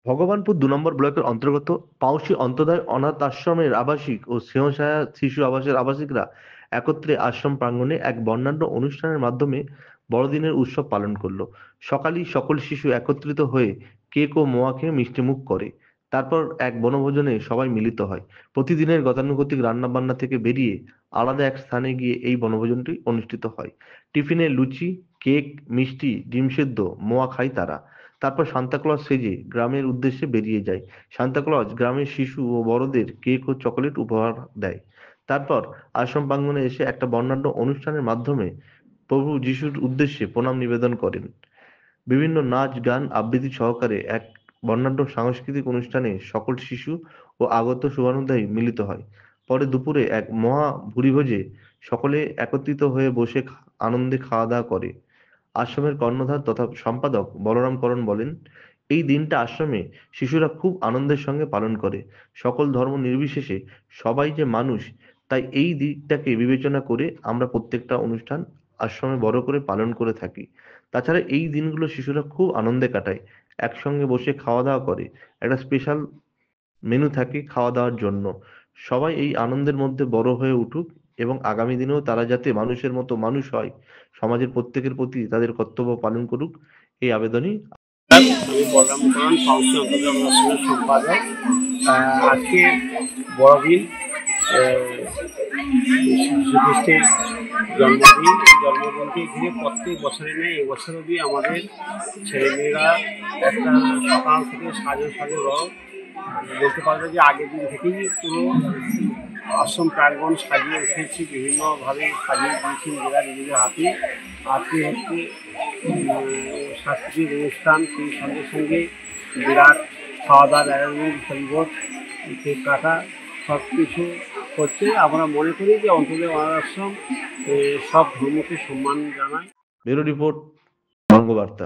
ভগবানপুর ২ নম্বর ব্লকের অন্তর্গত পাউশি অন্তোদয় অনাথ আশ্রমের আবাসিক ও স্নেহসায়া শিশু আবাসের আবাসিকরা একত্রে আশ্রম প্রাঙ্গণে এক বর্ণাঢ্য অনুষ্ঠানের মাধ্যমে বড়দিনের উৎসব পালন করলো। সকালেই সকল শিশু একত্রিত হয়ে কেক ও মোয়া খেয়ে মিষ্টিমুখ করে। তারপর এক বনভোজনে সবাই মিলিত হয়। প্রতিদিনের গতানুগতিক রান্নাবান্না থেকে বেরিয়ে আলাদা এক স্থানে গিয়ে এই বনভোজনটি অনুষ্ঠিত হয়। টিফিনে লুচি, কেক, মিষ্টি, ডিম সেদ্ধ, মোয়া খায় তারা। তারপর সান্তাক্লজ সেজে গ্রামের উদ্দেশ্যে বেরিয়ে যায়। সান্তাক্লজ গ্রামের শিশু ও বড়দের কেক ও চকোলেট উপহার দেয়। তারপর আশ্রম প্রাঙ্গণে এসে একটা বর্ণাঢ্য অনুষ্ঠানের মাধ্যমে প্রভু যিশুর উদ্দেশ্যে প্রণাম নিবেদন করেন। বিভিন্ন নাচ, গান, আবৃত্তি সহকারে এক বর্ণাঢ্য সাংস্কৃতিক অনুষ্ঠানে সকল শিশু ও আগত শুভানুধ্যায়ী মিলিত হয়। পরে দুপুরে এক মহা ভুরিভোজে সকলে একত্রিত হয়ে বসে আনন্দে খাওয়া-দাওয়া করে। আশ্রমের কর্ণধার তথা সম্পাদক বলরাম করণ বলেন, এই দিনটা আশ্রমে শিশুরা খুব আনন্দের সঙ্গে পালন করে। সকল ধর্ম নির্বিশেষে সবাই যে মানুষ, তাই এই দিকটাকে বিবেচনা করে আমরা প্রত্যেকটা অনুষ্ঠান আশ্রমে বড় করে পালন করে থাকি। তাছাড়া এই দিনগুলো শিশুরা খুব আনন্দে কাটায়, একসঙ্গে বসে খাওয়া দাওয়া করে। একটা স্পেশাল মেনু থাকে খাওয়া দাওয়ার জন্য। সবাই এই আনন্দের মধ্যে বড় হয়ে উঠুক এবং আগামী দিনেও তারা যাতে মানুষের মতো মানুষ হয়, সমাজের প্রত্যেকের প্রতি তাদের কর্তব্য পালন করুক, এই আবেদনই। আমি বলরাম করণ পাউশি অন্তর্গত আশ্রমের সম্পাদক। আজকে বড়দিন, যীশু খ্রিস্টের জন্মদিন। জন্মদিনকে ঘিরে প্রত্যেক বছরে নেই, এবছরও আমাদের ছেলেমেয়েরা একটা সকাল থেকে সাজো সাজো রব বলতে পারবে যে আগের দিন থেকেই পুরো আশ্রম প্রাঙ্গণ সাজিয়ে উঠেছি, বিভিন্নভাবে সাজিয়ে দিয়েছি নিজেরা নিজেদের হাতে। আজকে হচ্ছে সাংস্কৃতিক অনুষ্ঠান, সেই সঙ্গে সঙ্গে বিরাট খাওয়া দাওয়ার আয়োজন, হরিবোধ, কেক কাটা সব কিছু হচ্ছে। আমরা মনে করি যে অন্তর্গত অনাথ আশ্রম সব ধর্মকে সম্মান জানায়। Bureau report, Bangabarta.